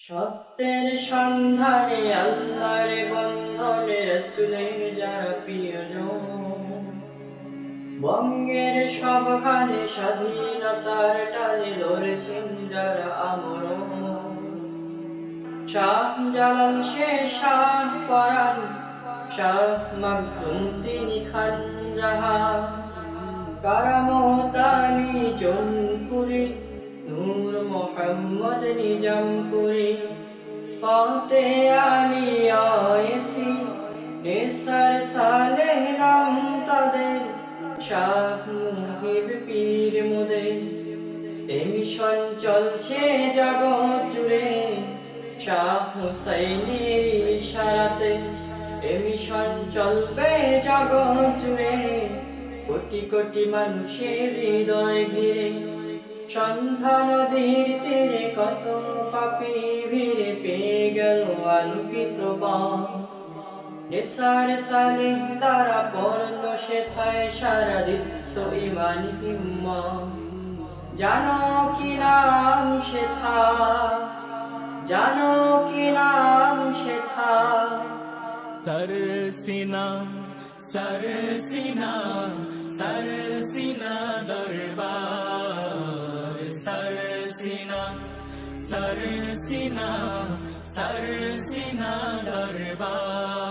সত্যের সন্ধানে আল্লাহর বন্ধনে রাসূলের যারা প্রিয়জন, বঙ্গের সবখানে স্বাধীনতার টানে লড়েছেন যারা আমরণ। শাহ জালাল শের শাহ পরাণ, শাহ মাকদুম তিনি খান জাহান, কারামত আলী জৌনপুরি, নূর মোহাম্মদ নিজামপুরি, ফতে আলী আয়েশি, নেসার সালেহ নাম তাদের, শাহ মুহিব পীর মোদের। এ মিশন চলছে জগৎ জুড়ে শাহ হুসাইনের ইশারাতে, এ মিশন চলবে জগৎ জুড়ে কোটি কোটি মানুষের হৃদয় ঘিরে। সন্ধ্যা নদীর তীরে কত পাপী ভিড়ে পেয়ে গেল আলোকিত পথ, নেসার সালেহ দ্বারা পড়ল সেথায় সারা দীপ্ত ঈমানি হিম্মত। জানো কি নাম সেথা, জানো কি নাম সেথা, सरसीना सरसीना सरसीना दरबार, सरसीना सरसीना सरसीना दरबार।